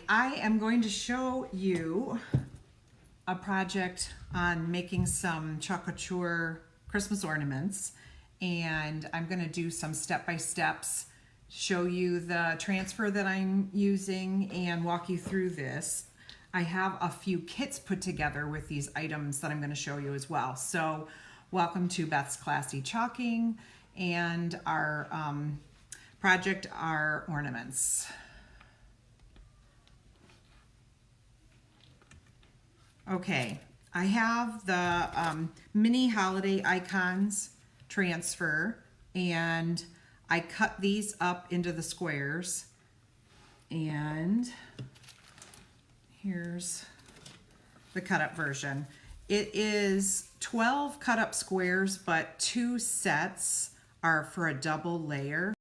I am going to show you a project on making some Chalk Couture Christmas ornaments, and I'm going to do some step-by-steps, show you the transfer that I'm using and walk you through this. I have a few kits put together with these items that I'm going to show you as well. So welcome to Beth's Classy Chalking, and our project are ornaments. Okay, I have the mini holiday icons transfer, and I cut these up into the squares, and here's the cut up version. It is 12 cut up squares, but 2 sets are for a double layer.